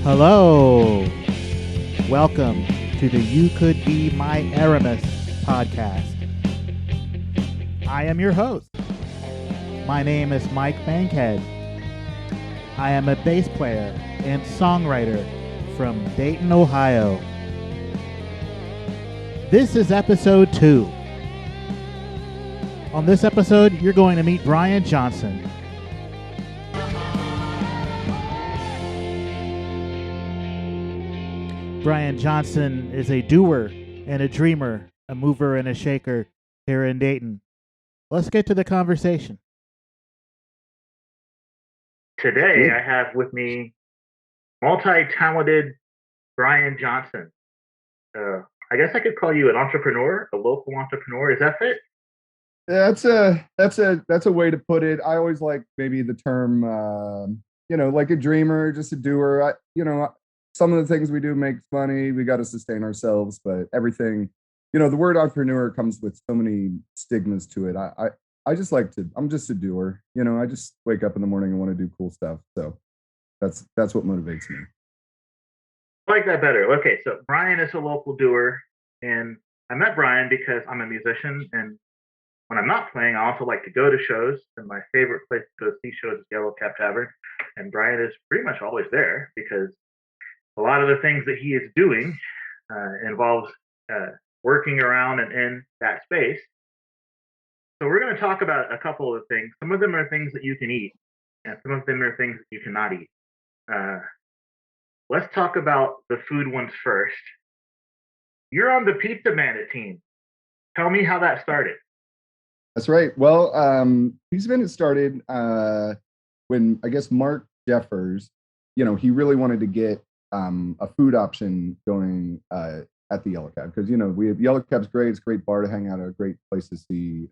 Hello. Welcome to the You Could Be My Aramis podcast. I am your host. My name is Mike Bankhead. I am a bass player and songwriter from Dayton, Ohio. This is episode 2. On this episode, you're going to meet Brian Johnson. Brian Johnson is a doer and a dreamer, a mover and a shaker here in Dayton. Let's get to the conversation. Today, I have with me multi-talented Brian Johnson. I guess I could call you an entrepreneur, a local entrepreneur. Is that fit? Yeah, that's a way to put it. I always like maybe the term, like a dreamer, just a doer. Some of the things we do makes money. We got to sustain ourselves, but everything, the word entrepreneur comes with so many stigmas to it. I just like to. I'm just a doer. I just wake up in the morning and want to do cool stuff. So that's what motivates me. I like that better. Okay, so Brian is a local doer, and I met Brian because I'm a musician, and when I'm not playing, I also like to go to shows, and my favorite place to go see shows is Yellow Cab Tavern, and Brian is pretty much always there because a lot of the things that he is doing involves working around and in that space. So we're going to talk about a couple of things. Some of them are things that you can eat, and some of them are things that you cannot eat. Let's talk about the food ones first. You're on the Pizza Bandit team. Tell me how that started. That's right. Well, Pizza Bandit started when I guess Mark Jeffers, he really wanted to get a food option going at the Yellow Cab because we have Yellow Cab's great. It's a great bar to hang out at, a great place to see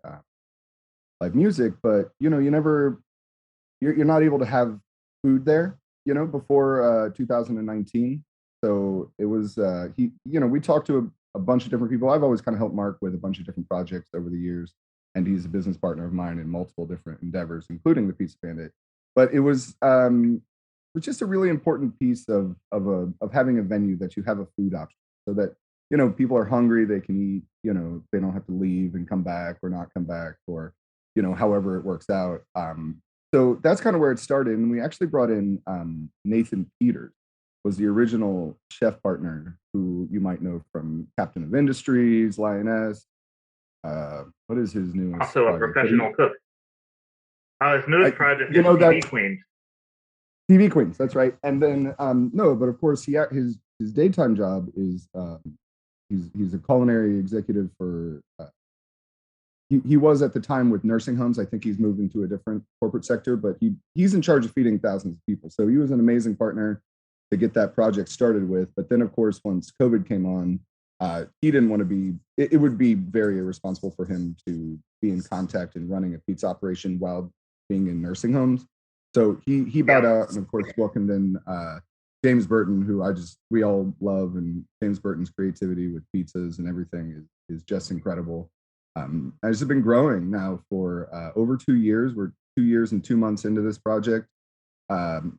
live music. But you're not able to have food there. Before 2019. So it was we talked to a bunch of different people. I've always kind of helped Mark with a bunch of different projects over the years, and he's a business partner of mine in multiple different endeavors, including the Pizza Bandit. But it was just a really important piece of having a venue that you have a food option so that people are hungry, they can eat, they don't have to leave and come back or not come back or however it works out. So that's kind of where it started, and we actually brought in Nathan Peters, was the original chef partner who you might know from Captain of Industries, Lioness. What is his newest? Also a professional cook. His newest project is TV Queens. TV Queens, that's right. And then but of course his daytime job is he's a culinary executive for. He was at the time with nursing homes. I think he's moving to a different corporate sector, but he's in charge of feeding thousands of people. So he was an amazing partner to get that project started with. But then, of course, once COVID came on, he didn't want to be. It would be very irresponsible for him to be in contact and running a pizza operation while being in nursing homes. So he bowed out, and of course welcomed in James Burton, who we all love, and James Burton's creativity with pizzas and everything is just incredible. It's been growing now for over 2 years. We're 2 years and 2 months into this project, and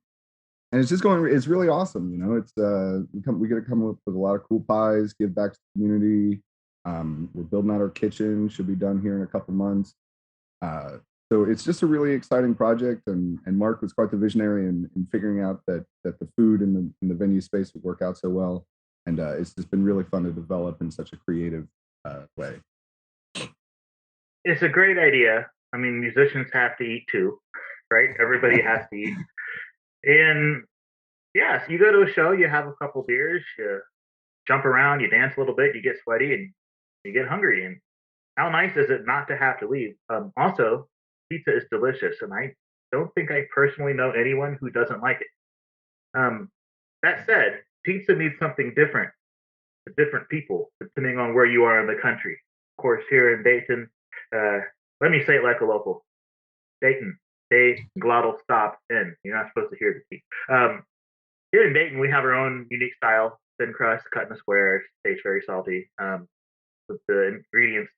it's just going. It's really awesome. It's we get to come up with a lot of cool pies, give back to the community. We're building out our kitchen. Should be done here in a couple months. So it's just a really exciting project, and Mark was quite the visionary in figuring out that the food in the venue space would work out so well, and it's just been really fun to develop in such a creative way. It's a great idea. I mean, musicians have to eat too, right? Everybody has to eat. And yes, you go to a show, you have a couple beers, you jump around, you dance a little bit, you get sweaty, and you get hungry. And how nice is it not to have to leave? Also, pizza is delicious, and I don't think I personally know anyone who doesn't like it. That said, pizza needs something different to different people, depending on where you are in the country. Of course, here in Dayton, let me say it like a local. Dayton, day, glottal, stop, in. You're not supposed to hear the T. Here in Dayton, we have our own unique style, thin crust, cut in a square, tastes very salty. With the ingredients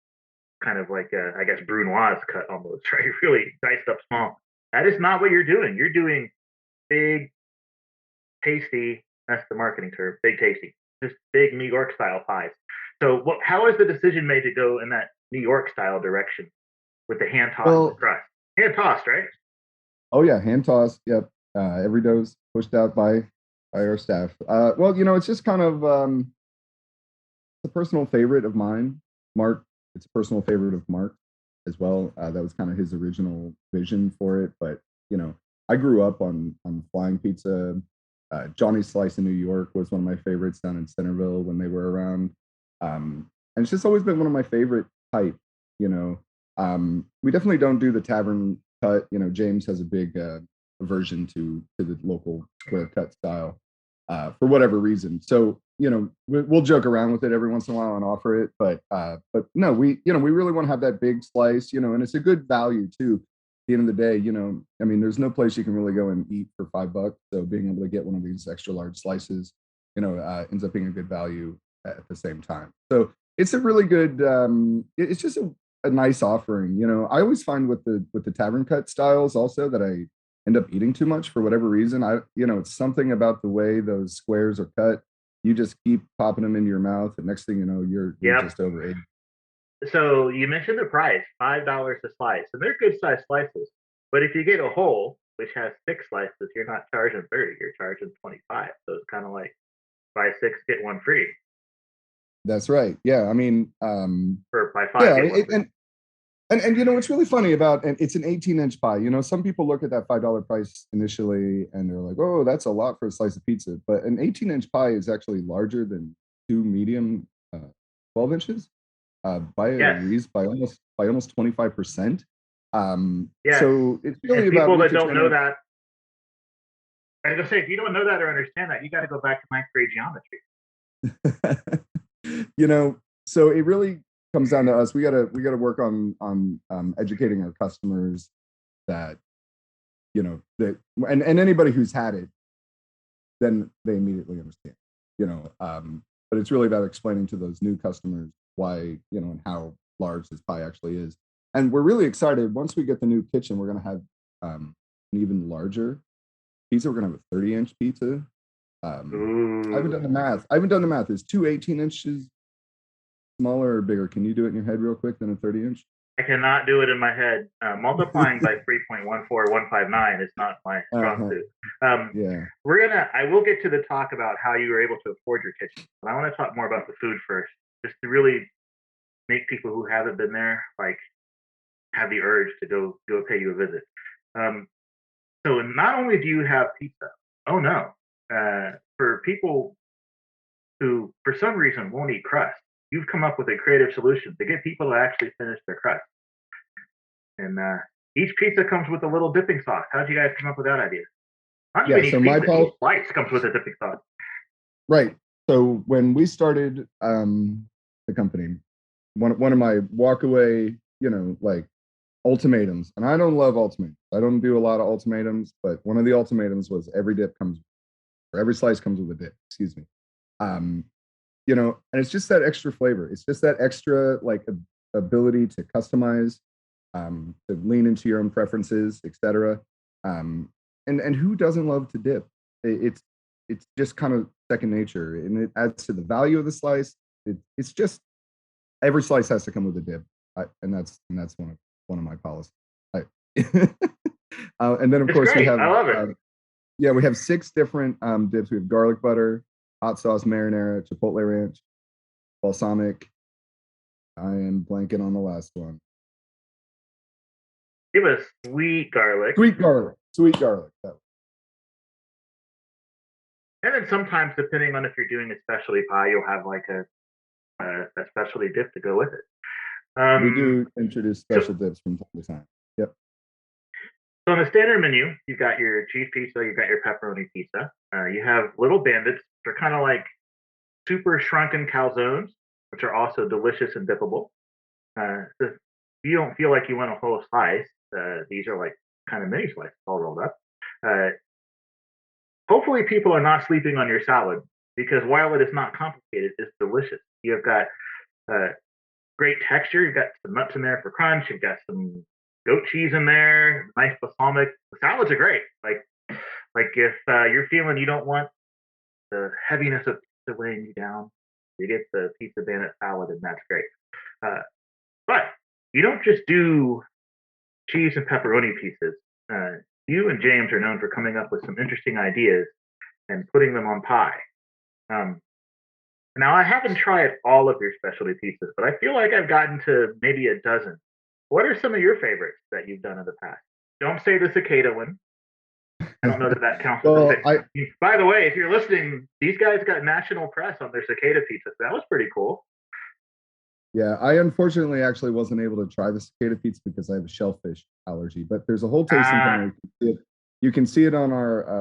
kind of like, I guess, brunoise cut almost, right? Really diced up small. That is not what you're doing. You're doing big, tasty, That's the marketing term. Big tasty, just big New York style pies. So, how is the decision made to go in that New York style direction with the hand tossed Well, crust? Hand tossed, right? oh yeah, hand tossed. Yep. Every dough's pushed out by our staff. Well, it's just kind of a personal favorite of mine. Mark, it's a personal favorite of Mark as well. That was kind of his original vision for it. But I grew up on flying pizza. Johnny's Slice in New York was one of my favorites down in Centerville when they were around. And it's just always been one of my favorite type. We definitely don't do the tavern cut. James has a big aversion to the local square cut style for whatever reason. So we'll joke around with it every once in a while and offer it, but no, we really want to have that big slice, and it's a good value too. At the end of the day, I mean, there's no place you can really go and eat for $5. So being able to get one of these extra large slices, ends up being a good value at the same time. So it's a really good. It's just a nice offering. I always find with the tavern cut styles also that I end up eating too much for whatever reason. It's something about the way those squares are cut. You just keep popping them into your mouth, and next thing you know, you're just overeating. So you mentioned the price, $5 a slice, and they're good sized slices. But if you get a whole, which has 6 slices, you're not charging 30, you're charging 25. So it's kind of like buy 6, get 1 free. That's right. Yeah, I mean, or by 5, yeah, get 1 free. And what's really funny about it's an 18-inch pie. Some people look at that $5 price initially and they're like, oh, that's a lot for a slice of pizza. But an 18-inch pie is actually larger than 2 medium 12 inches by almost 25%. So it's really about people that don't know that. I was gonna say, if you don't know that or understand that, you got to go back to ninth grade geometry. So it really comes down to us. We gotta work on educating our customers that that and anybody who's had it, then they immediately understand. But it's really about explaining to those new customers why and how large this pie actually is. And we're really excited. Once we get the new kitchen, we're gonna have an even larger pizza. We're gonna have a 30-inch pizza. I haven't done the math. Is 2 18 inches smaller or bigger? Can you do it in your head real quick than a 30-inch? I cannot do it in my head. Multiplying by 3.14159 is not my strong suit. I will get to the talk about how you were able to afford your kitchen, but I want to talk more about the food first, just to really make people who haven't been there have the urge to go pay you a visit. So not only do you have pizza, for people who for some reason won't eat crust, you've come up with a creative solution to get people to actually finish their crust. And each pizza comes with a little dipping sauce. How did you guys come up with that idea? Each slice comes with a dipping sauce. Right. So when we started the company, one of my walkaway, ultimatums, and I don't love ultimatums. I don't do a lot of ultimatums, but one of the ultimatums was every slice comes with a dip. Excuse me. And it's just that extra flavor. It's just that extra ability to customize, to lean into your own preferences, etc. And who doesn't love to dip? It's just kind of second nature, and it adds to the value of the slice. It's just every slice has to come with a dip, and that's one of my policies. And then of course we have. I love it. We have 6 different dips. We have garlic butter, hot sauce marinara, chipotle ranch, balsamic. I am blanking on the last one. Give us sweet garlic. Sweet garlic. And then sometimes, depending on if you're doing a specialty pie, you'll have a specialty dip to go with it. We do introduce special dips from time to time. Yep. So on the standard menu, you've got your cheese pizza, you've got your pepperoni pizza. You have little bandits. They're kind of like super shrunken calzones, which are also delicious and dippable. So if you don't feel like you want a whole slice, these are like kind of mini slices all rolled up. Hopefully people are not sleeping on your salad, because while it is not complicated, it's delicious. You've got great texture. You've got some nuts in there for crunch. You've got some goat cheese in there, nice balsamic. The salads are great. Like if you're feeling you don't want the heaviness of pizza weighing you down. You get the pizza bandit salad, and that's great. Uh, but you don't just do cheese and pepperoni pizzas. Uh, you and James are known for coming up with some interesting ideas and putting them on pie. Um, Now, I haven't tried all of your specialty pizzas, but I feel like I've gotten to maybe a dozen. What are some of your favorites that you've done in the past? Don't say the cicada one. I don't know that that counts as a Well, thing. By the way, if you're listening, these guys got national press on their cicada pizza. That was pretty cool. yeah, I unfortunately actually wasn't able to try the cicada pizza because I have a shellfish allergy. But there's a whole tasting panel. You can see it on our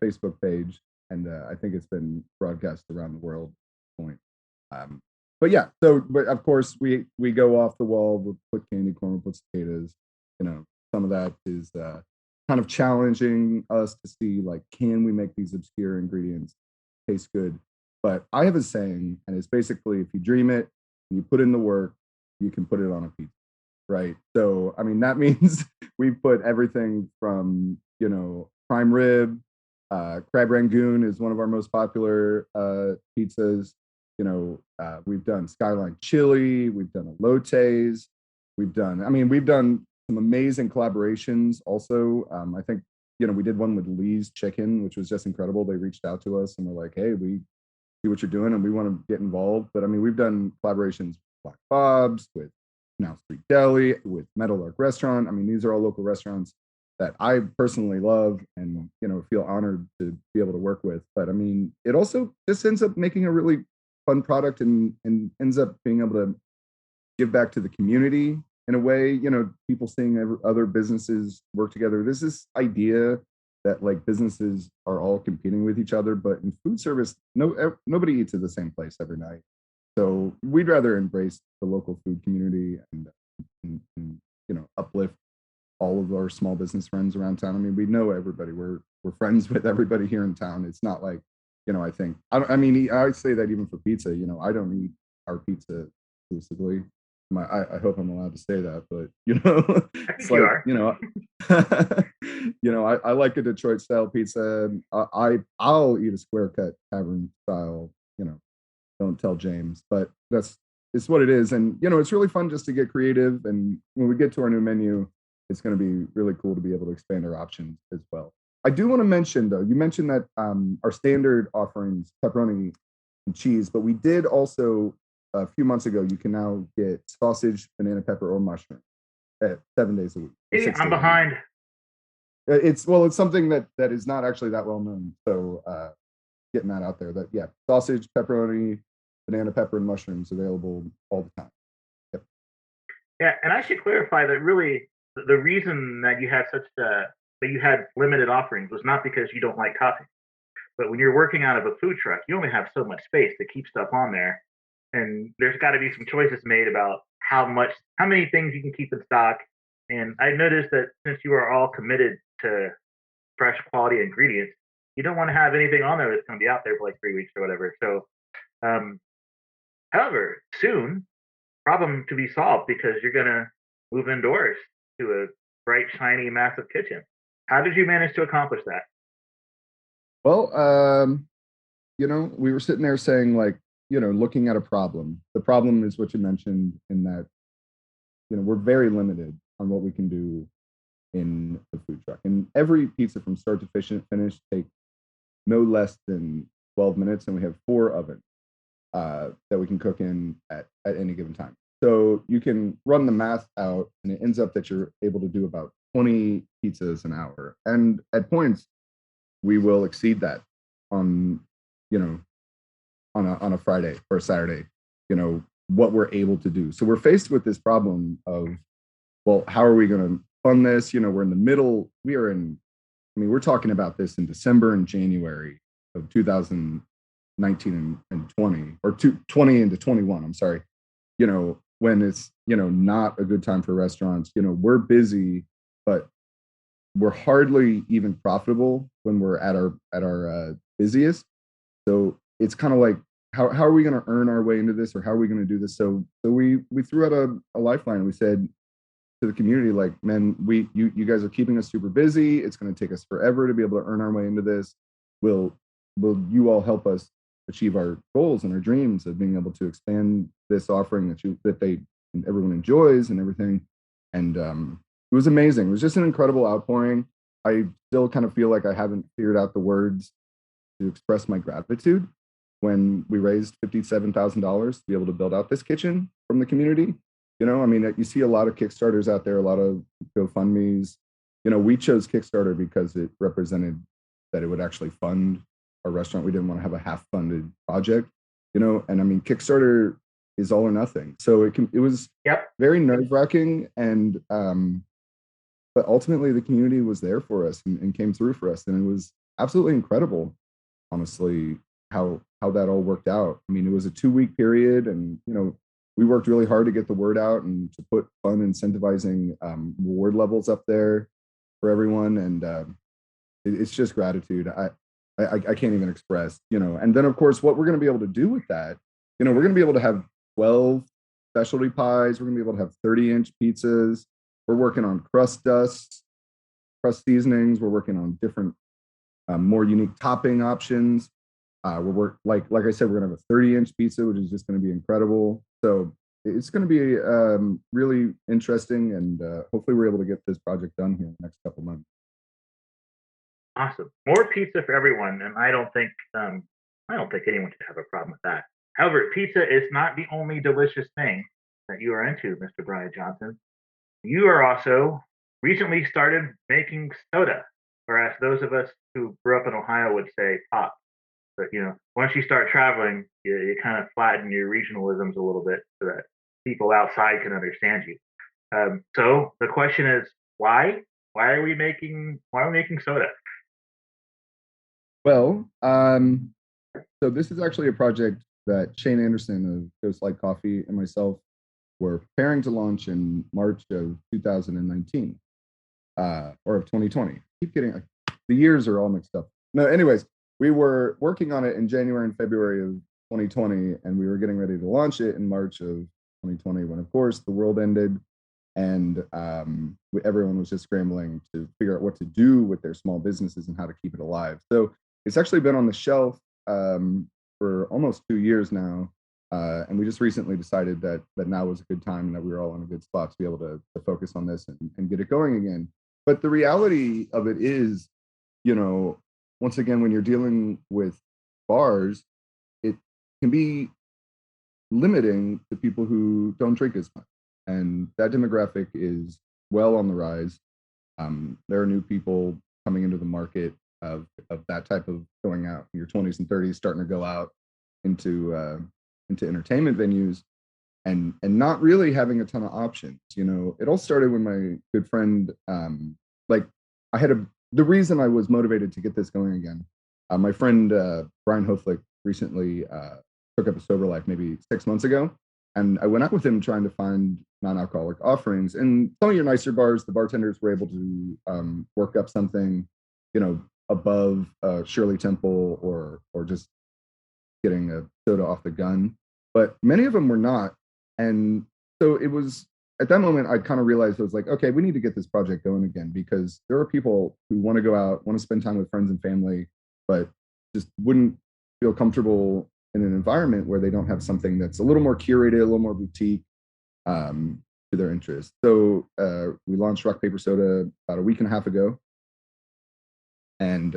Facebook page, and I think it's been broadcast around the world. At this point, but yeah. So, but of course, we go off the wall. We'll put candy corn, we'll put cicadas. You know, some of that is kind of challenging us to see, like, can we make these obscure ingredients taste good? But I have a saying, and it's basically, if you dream it and you put in the work, you can put it on a pizza, right? So, I mean, that means we put everything from, prime rib, crab rangoon is one of our most popular pizzas. We've done skyline chili, we've done elotes, we've done some amazing collaborations also. I think, we did one with Lee's Chicken, which was just incredible. They reached out to us and were like, hey, we see what you're doing and we want to get involved. But I mean, we've done collaborations with Black Bob's, with Now Street Deli, with Meadowlark Restaurant. I mean, these are all local restaurants that I personally love and, feel honored to be able to work with. But I mean, it also just ends up making a really fun product and ends up being able to give back to the community in a way. People seeing other businesses work together. There's this idea that, like, businesses are all competing with each other, but in food service, nobody eats at the same place every night. So we'd rather embrace the local food community and uplift all of our small business friends around town. I mean, we know everybody. We're friends with everybody here in town. It's not like, I say that even for pizza. I don't eat our pizza exclusively. I hope I'm allowed to say that, but it's like, I like a Detroit style pizza. I'll eat a square cut tavern style. Don't tell James, but it's what it is. And it's really fun just to get creative. And when we get to our new menu, it's going to be really cool to be able to expand our options as well. I do want to mention, though, you mentioned that our standard offerings, pepperoni and cheese, but we did also, a few months ago, you can now get sausage, banana pepper, or mushroom at 7 days a week. Hey, I'm behind. It's something that is not actually that well known. So getting that out there, that sausage, pepperoni, banana pepper, and mushrooms available all the time. Yep. Yeah, and I should clarify that really the reason that you had that you had limited offerings was not because you don't like toppings, but when you're working out of a food truck, you only have so much space to keep stuff on there. And there's got to be some choices made about how many things you can keep in stock. And I noticed that since you are all committed to fresh quality ingredients, you don't want to have anything on there that's going to be out there for like 3 weeks or whatever. So, however, soon, problem to be solved because you're going to move indoors to a bright, shiny, massive kitchen. How did you manage to accomplish that? Well, we were sitting there saying, like, looking at a problem. The problem is what you mentioned, in that, we're very limited on what we can do in the food truck. And every pizza from start to finish takes no less than 12 minutes. And we have 4 ovens that we can cook in at any given time. So you can run the math out, and it ends up that you're able to do about 20 pizzas an hour. And at points, we will exceed that on a Friday or a Saturday, what we're able to do. So we're faced with this problem of, well, how are we going to fund this? We're in the middle. We're talking about this in December and January of 2019 and 20, or 20 into 21. I'm sorry. When it's, not a good time for restaurants. We're busy, but we're hardly even profitable when we're at our busiest. So it's kind of like, how are we going to earn our way into this, or how are we going to do this? So we threw out a lifeline. We said to the community, like, man, you guys are keeping us super busy. It's going to take us forever to be able to earn our way into this. We'll will you all help us achieve our goals and our dreams of being able to expand this offering that everyone enjoys and everything. And it was amazing. It was just an incredible outpouring. I still kind of feel like I haven't figured out the words to express my gratitude when we raised $57,000 to be able to build out this kitchen from the community. You know, I mean, you see a lot of Kickstarters out there, a lot of GoFundMes. You know, we chose Kickstarter because it represented that it would actually fund our restaurant. We didn't want to have a half-funded project, you know, and I mean, Kickstarter is all or nothing. So it was very nerve-wracking, and but ultimately the community was there for us and came through for us, and it was absolutely incredible, honestly, how that all worked out. I mean, it was a 2-week period, and you know, we worked really hard to get the word out and to put fun, incentivizing reward levels up there for everyone, and it's just gratitude. I can't even express, you know. And then of course, what we're going to be able to do with that, you know, we're going to be able to have 12 specialty pies. We're going to be able to have 30-inch pizzas. We're working on crust dusts, crust seasonings. We're working on different, more unique topping options. Like I said, we're going to have a 30-inch pizza, which is just going to be incredible. So it's going to be really interesting, and hopefully we're able to get this project done here in the next couple months. Awesome. More pizza for everyone, and I don't think anyone should have a problem with that. However, pizza is not the only delicious thing that you are into, Mr. Brian Johnson. You are also recently started making soda, whereas those of us who grew up in Ohio would say pop. But you know, once you start traveling, you kind of flatten your regionalisms a little bit so that people outside can understand you. So the question is, why? Why are we making soda? Well, so this is actually a project that Shane Anderson of Ghostlight Coffee and myself were preparing to launch in March of 2019, or of 2020. Keep getting the years are all mixed up. No, anyways, we were working on it in January and February of 2020, and we were getting ready to launch it in March of 2020 when, of course, the world ended, and everyone was just scrambling to figure out what to do with their small businesses and how to keep it alive. So it's actually been on the shelf for almost 2 years now, and we just recently decided that now was a good time and that we were all in a good spot to be able to focus on this and get it going again. But the reality of it is, you know, once again, when you're dealing with bars, it can be limiting to people who don't drink as much. And that demographic is well on the rise. There are new people coming into the market of that type of going out in your 20s and 30s, starting to go out into entertainment venues and not really having a ton of options. You know, it all started when my good friend, the reason I was motivated to get this going again, my friend Brian Hoflick recently took up a sober life maybe 6 months ago, and I went out with him trying to find non-alcoholic offerings. And some of your nicer bars, the bartenders were able to work up something, you know, above Shirley Temple or just getting a soda off the gun, but many of them were not. And so it was at that moment I kind of realized, it was like, okay, we need to get this project going again, because there are people who want to go out, want to spend time with friends and family, but just wouldn't feel comfortable in an environment where they don't have something that's a little more curated, a little more boutique to their interests. So we launched Rock Paper Soda about a week and a half ago, and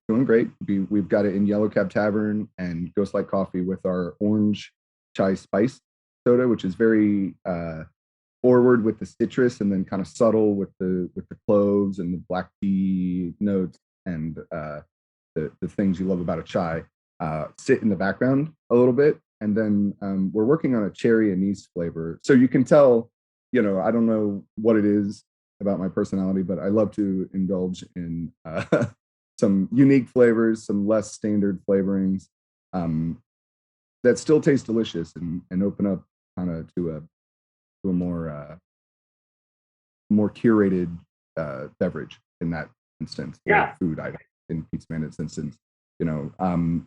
doing great. We've got it in Yellow Cab Tavern and Ghostlight Coffee with our orange chai spice soda, which is very forward with the citrus and then kind of subtle with the cloves and the black tea notes and the things you love about a chai sit in the background a little bit. And then we're working on a cherry anise flavor. So you can tell, you know, I don't know what it is about my personality, but I love to indulge in some unique flavors, some less standard flavorings that still taste delicious and open up kind of to a more curated beverage in that instance. Yeah. Food item in Pizza Bandit's instance, you know.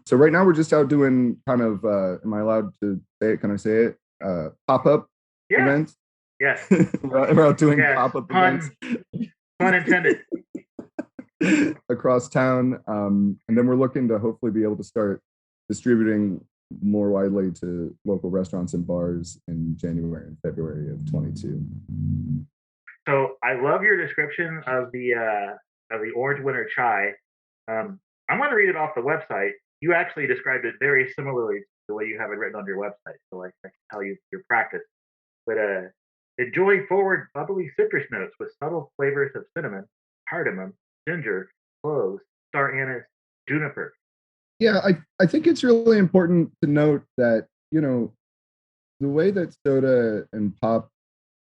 So right now we're just out doing kind of, am I allowed to say it? Can I say it? Pop-up events. Yes. We're out doing pop-up events. Pun intended. across town. And then we're looking to hopefully be able to start distributing more widely to local restaurants and bars in January and February of 22. So I love your description of the orange winter chai. I'm going to read it off the website. You actually described it very similarly to the way you have it written on your website. So I can tell you your practice. But enjoy forward, bubbly citrus notes with subtle flavors of cinnamon, cardamom, ginger, cloves, star anise, juniper. Yeah, I think it's really important to note that, you know, the way that soda and pop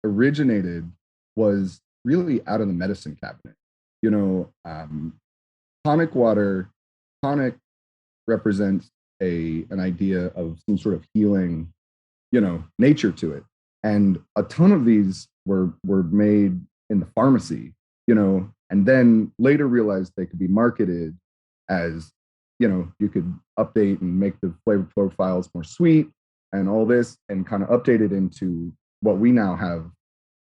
originated was really out of the medicine cabinet. You know, tonic water, tonic represents an idea of some sort of healing, you know, nature to it. And a ton of these were made in the pharmacy, you know, and then later realized they could be marketed as, you know, you could update and make the flavor profiles more sweet and all this and kind of update it into what we now have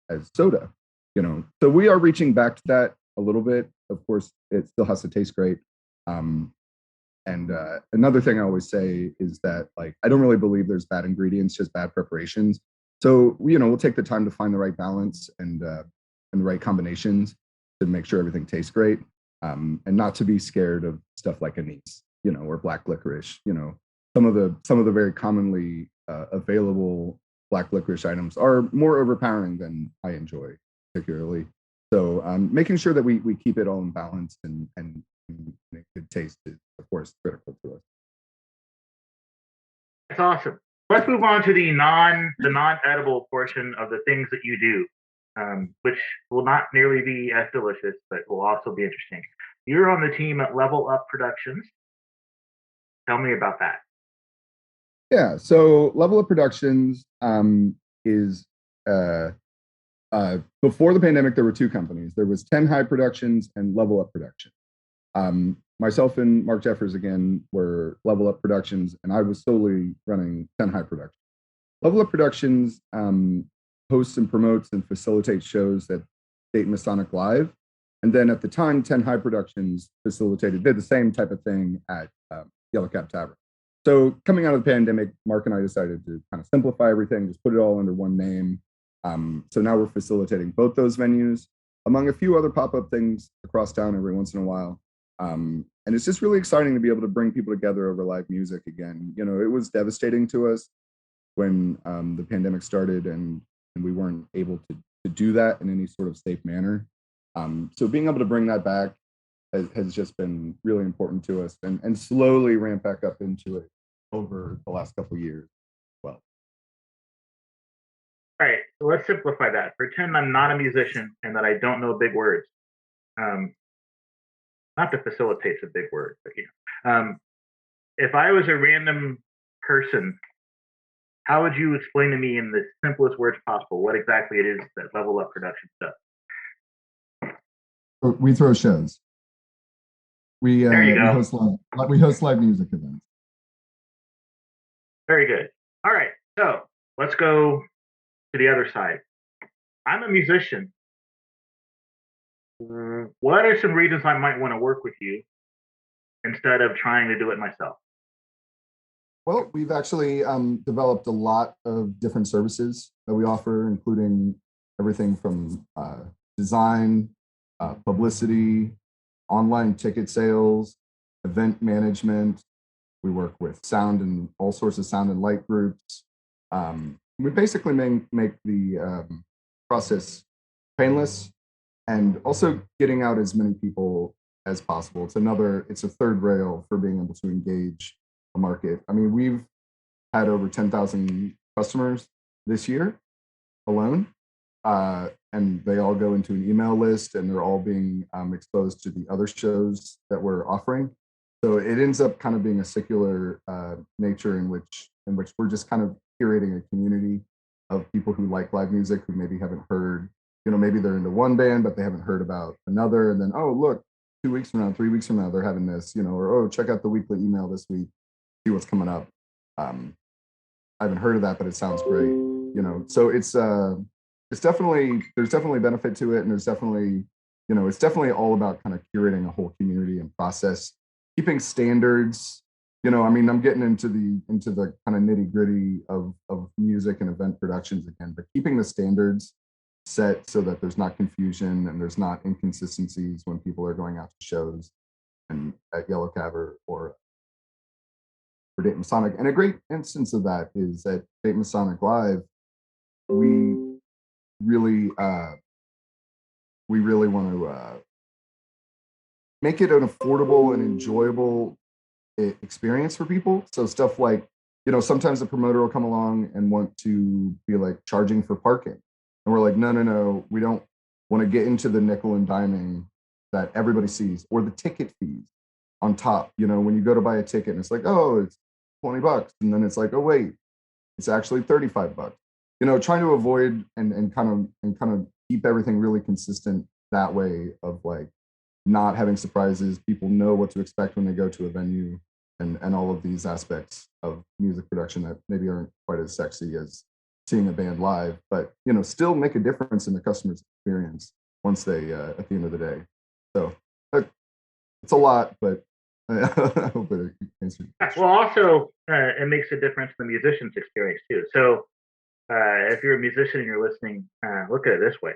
as soda, you know. So we are reaching back to that a little bit. Of course, it still has to taste great. And another thing I always say is that, like, I don't really believe there's bad ingredients, just bad preparations. So, you know, we'll take the time to find the right balance and the right combinations to make sure everything tastes great, and not to be scared of stuff like anise, you know, or black licorice. You know, some of the very commonly available black licorice items are more overpowering than I enjoy particularly. So, making sure that we keep it all in balance and a good taste is, of course, critical to us. That's awesome. Let's move on to the non-edible portion of the things that you do, which will not nearly be as delicious, but will also be interesting. You're on the team at Level Up Productions. Tell me about that. Yeah, so Level Up Productions is before the pandemic, there were two companies. There was 10 High Productions and Level Up Productions. Myself and Mark Jeffers, again, were Level Up Productions, and I was solely running 10 High Productions. Level Up Productions hosts and promotes and facilitates shows at State Masonic Live. And then at the time, 10 High Productions did the same type of thing at Yellow Cab Tavern. So coming out of the pandemic, Mark and I decided to kind of simplify everything, just put it all under one name. So now we're facilitating both those venues, among a few other pop-up things across town every once in a while. And it's just really exciting to be able to bring people together over live music again. You know, it was devastating to us when the pandemic started and we weren't able to do that in any sort of safe manner. So being able to bring that back has just been really important to us and slowly ramp back up into it over the last couple of years. Well, all right, so let's simplify that. Pretend I'm not a musician and that I don't know big words. Not to facilitate a big word, but you know, if I was a random person, how would you explain to me in the simplest words possible what exactly it is that Level Up Production does? We throw shows. We host live music events. Very good. All right, so let's go to the other side. I'm a musician. What are some reasons I might want to work with you instead of trying to do it myself? Well, we've actually developed a lot of different services that we offer, including everything from design, publicity, online ticket sales, event management. We work with sound and all sorts of sound and light groups. We basically make the process painless and also getting out as many people as possible. It's a third rail for being able to engage a market. I mean, we've had over 10,000 customers this year alone, and they all go into an email list and they're all being exposed to the other shows that we're offering. So it ends up kind of being a secular nature in which we're just kind of curating a community of people who like live music, who maybe haven't heard, you know, maybe they're into one band, but they haven't heard about another. And then, oh, look, 2 weeks from now, 3 weeks from now, they're having this, you know, or, oh, check out the weekly email this week, see what's coming up. I haven't heard of that, but it sounds great, you know. So it's definitely, there's definitely benefit to it. And there's definitely, it's definitely all about kind of curating a whole community and process, keeping standards. I mean, I'm getting into the kind of nitty gritty of music and event productions again, but keeping the standards set so that there's not confusion and there's not inconsistencies when people are going out to shows and at Yellow Cab or Dayton Masonic. And a great instance of that is at Dayton Masonic Live, we really want to make it an affordable and enjoyable experience for people. So stuff like, sometimes the promoter will come along and want to be like charging for parking. And we're like, no, we don't want to get into the nickel and diming that everybody sees, or the ticket fees on top. When you go to buy a ticket and it's like, oh, it's $20. And then it's like, oh, wait, it's actually $35. Trying to avoid and kind of keep everything really consistent that way of like not having surprises. People know what to expect when they go to a venue, and all of these aspects of music production that maybe aren't quite as sexy as seeing a band live, but still make a difference in the customer's experience once they at the end of the day. So it's a lot, but I hope it answers. Well, also it makes a difference in the musician's experience too. So if you're a musician and you're listening, look at it this way: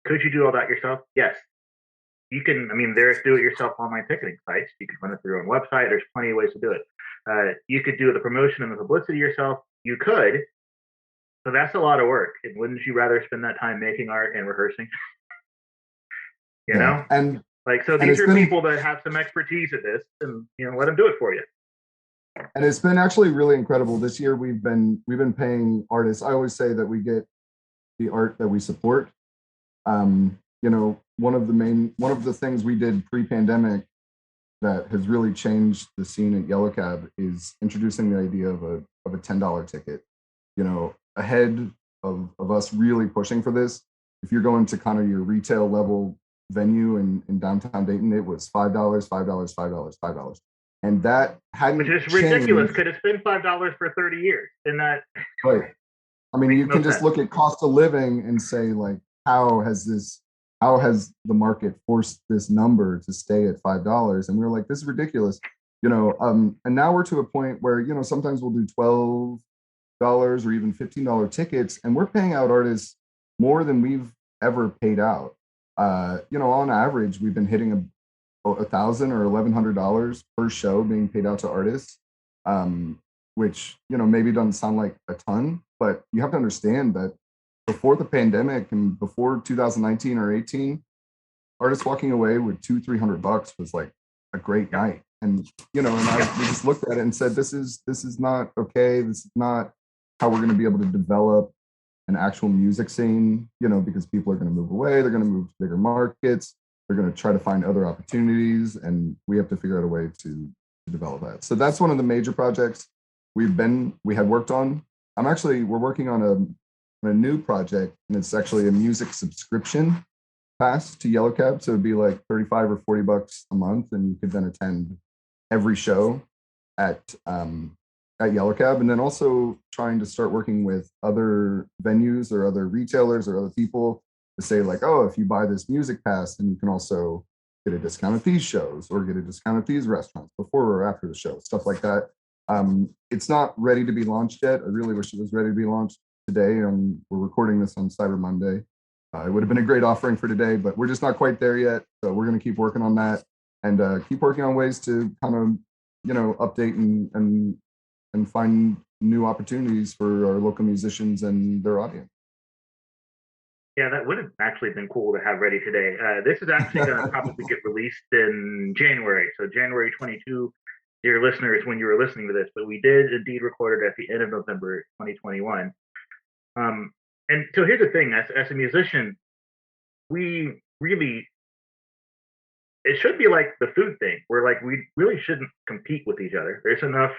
could you do all that yourself? Yes. You can. I mean, there's do-it-yourself online ticketing sites. You can run it through your own website. There's plenty of ways to do it. You could do the promotion and the publicity yourself. You could. So that's a lot of work. And wouldn't you rather spend that time making art and rehearsing? You know? And like, so these are people that have some expertise at this, and let them do it for you. And it's been actually really incredible. This year we've been paying artists. I always say that we get the art that we support. One of the things we did pre-pandemic that has really changed the scene at Yellow Cab is introducing the idea of a $10 ticket. Ahead of us really pushing for this. If you're going to kind of your retail level venue in downtown Dayton, it was $5, $5, $5, $5. And that hadn't Which is ridiculous because it's been $5 for 30 years. And that right. I mean, you can just look at cost of living and say, like, how has the market forced this number to stay at $5? And we were like, this is ridiculous. And now we're to a point where, sometimes we'll do $12 or even $15 tickets, and we're paying out artists more than we've ever paid out. On average, we've been hitting $1,000 or $1,100 per show being paid out to artists, which maybe doesn't sound like a ton, but you have to understand that before the pandemic and before 2019 or 18, artists walking away with $200-$300 was like a great night. And we just looked at it and said, this is not okay. This is not how we're going to be able to develop an actual music scene, because people are going to move away. They're going to move to bigger markets. They're going to try to find other opportunities, and we have to figure out a way to develop that. So that's one of the major projects we had worked on. We're working on a new project, and it's actually a music subscription pass to Yellow Cab. So it'd be like $35 or $40 a month, and you could then attend every show at Yellow Cab, and then also trying to start working with other venues or other retailers or other people to say, like, oh, if you buy this music pass, then you can also get a discount at these shows or get a discount at these restaurants before or after the show, stuff like that. It's not ready to be launched yet. I really wish it was ready to be launched today. We're recording this on Cyber Monday. It would have been a great offering for today, but we're just not quite there yet. So we're going to keep working on that and keep working on ways to kind of, update and find new opportunities for our local musicians and their audience. Yeah, that would have actually been cool to have ready today. This is actually going to probably get released in January. So January 22, dear listeners, when you were listening to this, but we did indeed record it at the end of November 2021. And so here's the thing, as a musician, we really, it should be like the food thing, where like we really shouldn't compete with each other. There's enough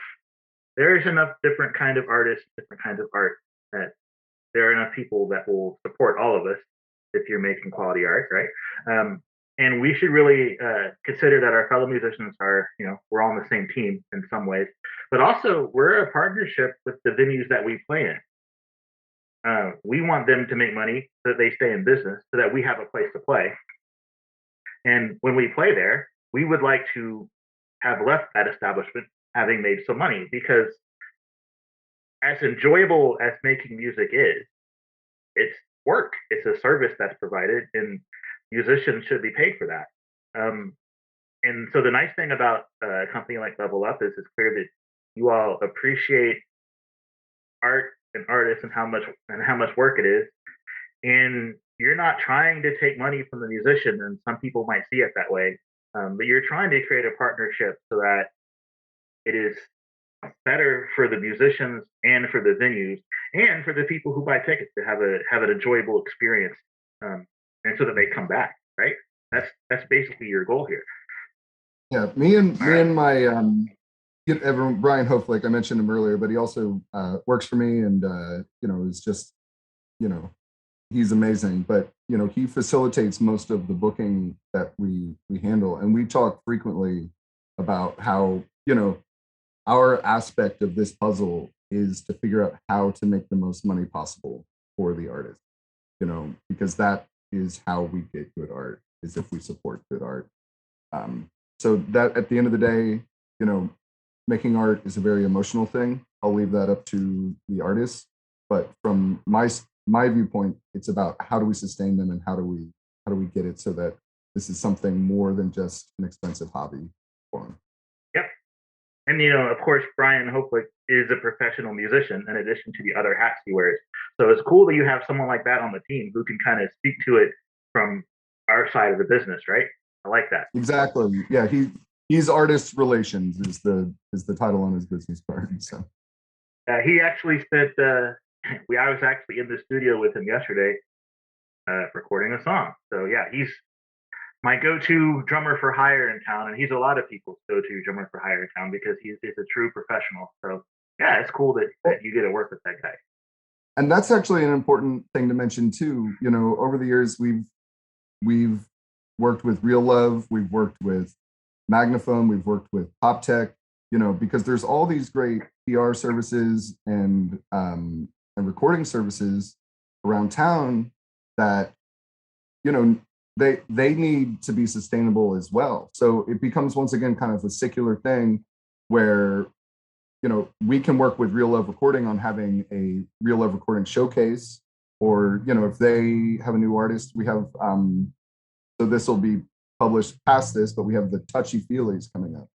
different kind of artists, different kinds of art, that there are enough people that will support all of us if you're making quality art, right? And we should really consider that our fellow musicians are, we're all on the same team in some ways, but also we're a partnership with the venues that we play in. We want them to make money so that they stay in business, so that we have a place to play. And when we play there, we would like to have left that establishment having made some money, because as enjoyable as making music is, it's work. It's a service that's provided, and musicians should be paid for that. And so the nice thing about a company like Level Up is it's clear that you all appreciate art and artists and how much work it is, and you're not trying to take money from the musician. And some people might see it that way, but you're trying to create a partnership so that it is better for the musicians and for the venues and for the people who buy tickets to have an enjoyable experience, and so that they come back. Right? That's basically your goal here. Yeah, me and my everyone, Brian Hoflick, I mentioned him earlier, but he also works for me, and is just, he's amazing. But he facilitates most of the booking that we handle, and we talk frequently about how our aspect of this puzzle is to figure out how to make the most money possible for the artist, because that is how we get good art, is if we support good art. So that at the end of the day, making art is a very emotional thing. I'll leave that up to the artist. But from my viewpoint, it's about how do we sustain them, and how do we get it so that this is something more than just an expensive hobby for them. Yep. And of course, Brian Hopwick is a professional musician in addition to the other hats he wears. So it's cool that you have someone like that on the team who can kind of speak to it from our side of the business, right? I like that. Exactly. Yeah, he's artist relations is the title on his business card. So he actually spent. I was actually in the studio with him yesterday, recording a song. So yeah, he's my go-to drummer for hire in town, and he's a lot of people's go-to drummer for hire in town because he's a true professional. So yeah, it's cool that you get to work with that guy. And that's actually an important thing to mention too. Over the years we've worked with Real Love, we've worked with Magnaphone, we've worked with PopTech, because there's all these great PR services and recording services around town that, they need to be sustainable as well. So it becomes, once again, kind of a secular thing where, we can work with Real Love Recording on having a Real Love Recording showcase, or, if they have a new artist, we have, so this will be published past this, but we have the Touchy Feelies coming up.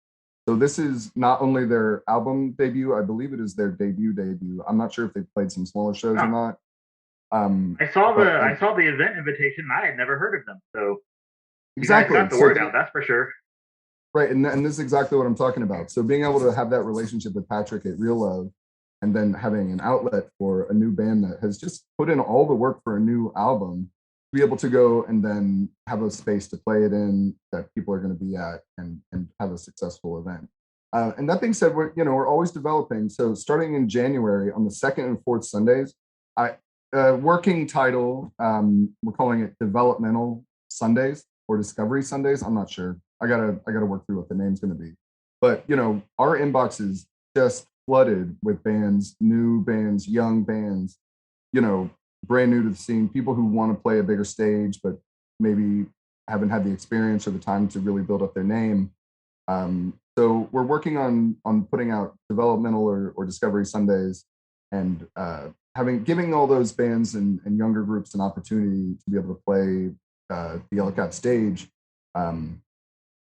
So this is not only their album debut, I believe it is their debut. I'm not sure if they've played some smaller shows or not. I saw the event invitation. I had never heard of them, so exactly, you guys got the word out. That's for sure. Right, and this is exactly what I'm talking about. So being able to have that relationship with Patrick at Real Love, and then having an outlet for a new band that has just put in all the work for a new album, be able to go and then have a space to play it in that people are going to be at, and have a successful event. And that being said, we're always developing. So starting in January on the 2nd and 4th Sundays, working title, we're calling it Developmental Sundays or Discovery Sundays. I'm not sure. I gotta work through what the name's going to be. But our inbox is just flooded with bands, new bands, young bands, brand new to the scene, people who want to play a bigger stage, but maybe haven't had the experience or the time to really build up their name. So we're working on putting out developmental or discovery Sundays, and giving all those bands and younger groups an opportunity to be able to play the Yellow Cat stage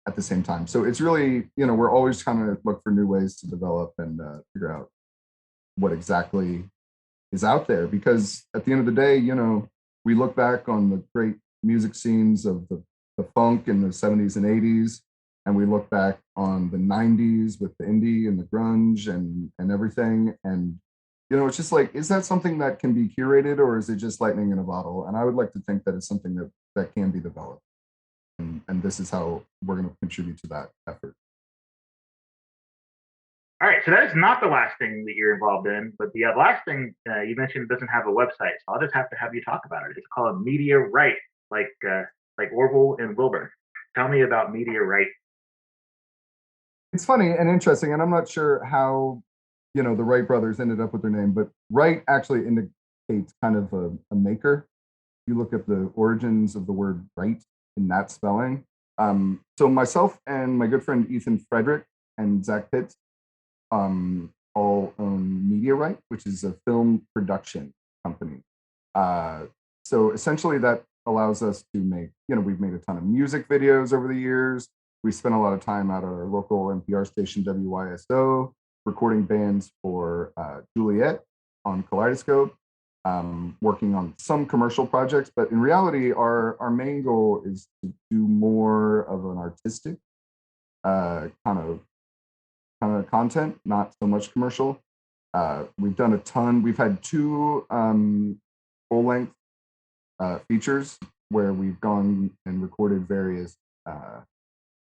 at the same time. So it's really, we're always trying to look for new ways to develop and figure out what exactly is out there, because at the end of the day, we look back on the great music scenes of the funk in the 70s and 80s, and we look back on the 90s with the indie and the grunge and everything, and it's just like, is that something that can be curated, or is it just lightning in a bottle? And I would like to think that it's something that can be developed, and this is how we're going to contribute to that effort. All right, so that is not the last thing that you're involved in, but the last thing you mentioned doesn't have a website, so I'll just have to have you talk about it. It's called Media Right, like Orville and Wilbur. Tell me about Media Right. It's funny and interesting, and I'm not sure how the Wright brothers ended up with their name, but Wright actually indicates kind of a maker. If you look at the origins of the word Wright in that spelling, So myself and my good friend Ethan Frederick and Zach Pitts all own Media Right, which is a film production company. So essentially that allows us to make, we've made a ton of music videos over the years. We spent a lot of time at our local NPR station, WYSO, recording bands for Juliet on Kaleidoscope, working on some commercial projects. But in reality, our main goal is to do more of an artistic kind of content, not so much commercial. We've done a ton. We've had 2 full-length features where we've gone and recorded various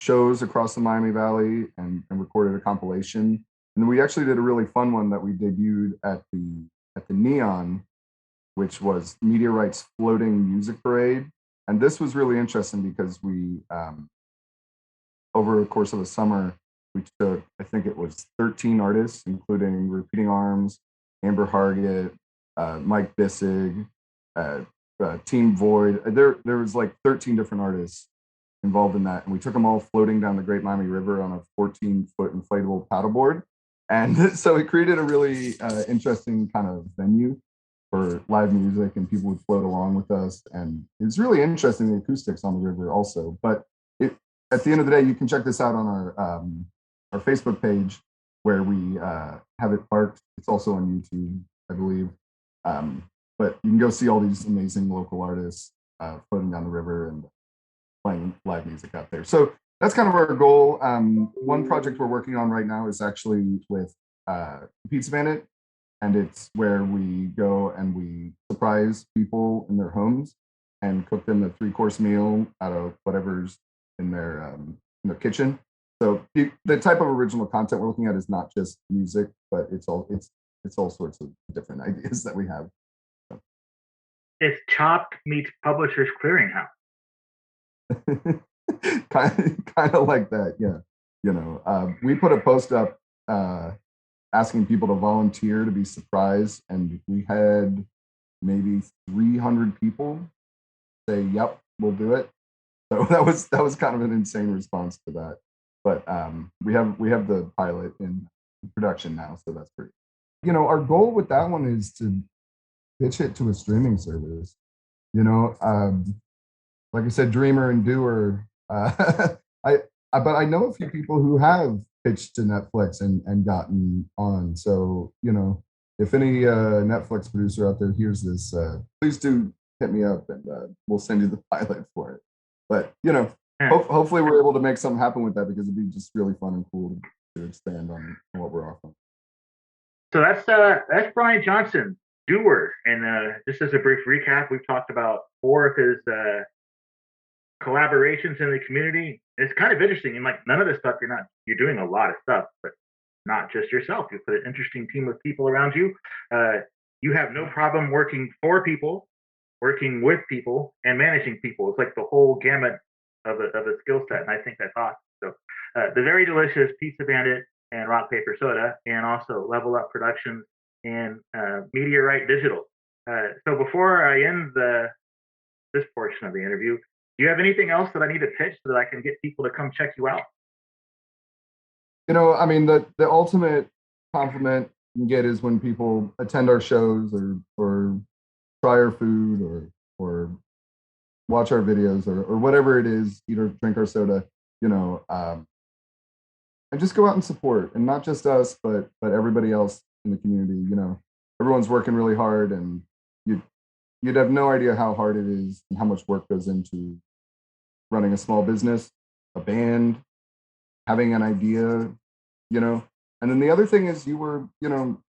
shows across the Miami Valley and recorded a compilation. And we actually did a really fun one that we debuted at the Neon, which was Media Right's floating music parade. And this was really interesting because we, over the course of the summer, we took, I think it was 13 artists, including Repeating Arms, Amber Hargett, Mike Bissig, Team Void. There was like 13 different artists involved in that. And we took them all floating down the Great Miami River on a 14-foot inflatable paddleboard. And so it created a really interesting kind of venue for live music, and people would float along with us. And it's really interesting, the acoustics on the river also. But at the end of the day, you can check this out on our Facebook page where we have it parked. It's also on YouTube, I believe. But you can go see all these amazing local artists floating down the river and playing live music out there. So that's kind of our goal. One project we're working on right now is actually with Pizza Bandit, and it's where we go and we surprise people in their homes and cook them a 3-course meal out of whatever's in their kitchen. So the type of original content we're looking at is not just music, but it's all sorts of different ideas that we have. So. It's Chopped meets Publishers Clearinghouse. kind of like that, yeah. We put a post up asking people to volunteer to be surprised, and we had maybe 300 people say, "Yep, we'll do it." So that was kind of an insane response to that. But we have the pilot in production now, so that's pretty. Our goal with that one is to pitch it to a streaming service. Like I said, dreamer and doer. But I know a few people who have pitched to Netflix and gotten on. So if any Netflix producer out there hears this, please do hit me up, and we'll send you the pilot for it. But hopefully we're able to make something happen with that, because it'd be just really fun and cool to expand on what we're offering. So that's Brian Johnson, doer, and just as a brief recap, we've talked about 4 of his collaborations in the community. It's kind of interesting, and like none of this stuff you're doing a lot of stuff, but not just yourself. You put an interesting team of people around you. You have no problem working for people, working with people, and managing people. It's like the whole gamut of a skill set, and I think that's awesome. So the very delicious Pizza Bandit and Rock Paper Soda, and also Level Up Productions and Media Right Digital. So before I end this portion of the interview, do you have anything else that I need to pitch so that I can get people to come check you out? The ultimate compliment you can get is when people attend our shows or try our food or watch our videos or whatever it is, eat or drink our soda, and just go out and support, and not just us, but everybody else in the community. Everyone's working really hard, and you'd have no idea how hard it is and how much work goes into running a small business, a band, having an idea, And then the other thing is, the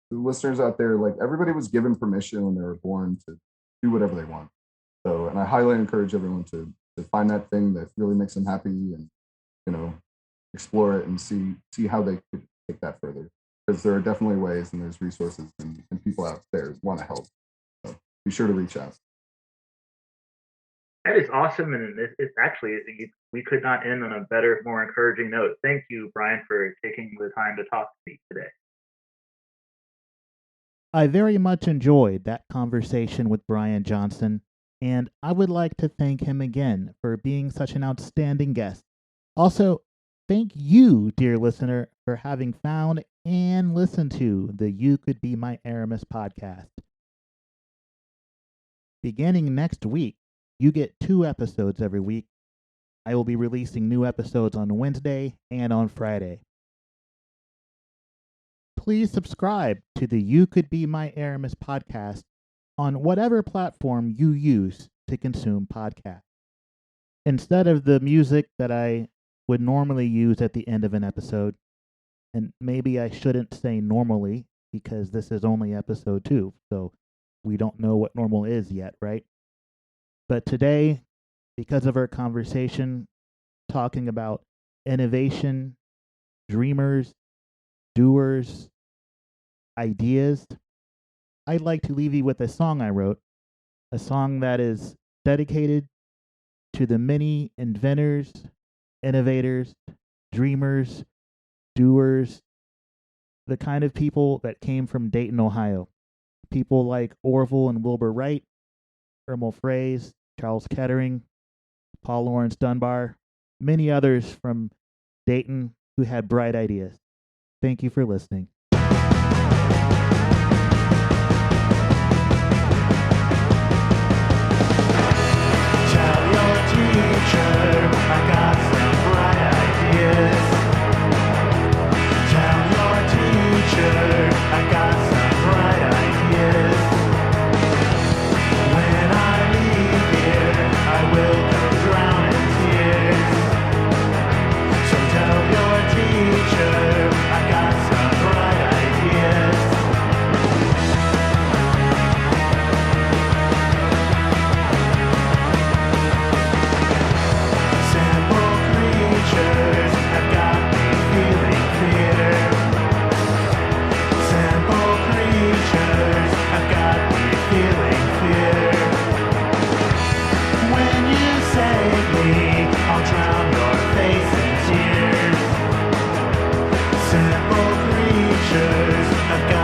listeners out there, like, everybody was given permission when they were born to do whatever they want. So, and I highly encourage everyone to find that thing that really makes them happy, and, explore it and see how they could take that further. Because there are definitely ways, and there's resources, and people out there want to help. So be sure to reach out. That is awesome, and it's actually, we could not end on a better, more encouraging note. Thank you, Brian, for taking the time to talk to me today. I very much enjoyed that conversation with Brian Johnson, and I would like to thank him again for being such an outstanding guest Also, thank you, dear listener, for having found and listened to the You Could Be My Aramis podcast. Beginning next week, you get 2 episodes every week. I will be releasing new episodes on Wednesday and on Friday. Please subscribe to the You Could Be My Aramis podcast on whatever platform you use to consume podcasts. Instead of the music that I would normally use at the end of an episode, and maybe I shouldn't say normally because this is only episode 2, so we don't know what normal is yet, right? But today, because of our conversation talking about innovation, dreamers, doers, ideas, I'd like to leave you with a song I wrote, a song that is dedicated to the many inventors, innovators, dreamers, doers, the kind of people that came from Dayton, Ohio. People like Orville and Wilbur Wright, Irma Fraze, Charles Kettering, Paul Laurence Dunbar, many others from Dayton who had bright ideas. Thank you for listening. Tell your teacher I got some bright ideas. Tell your teacher I got some bright ideas. When I leave here, I will go drown in tears. So tell your teacher I got some bright ideas. Simple creatures have got me feeling fear. Simple creatures have got me feeling fear. When you save me, I'll drown your face in tears. Simple creatures have got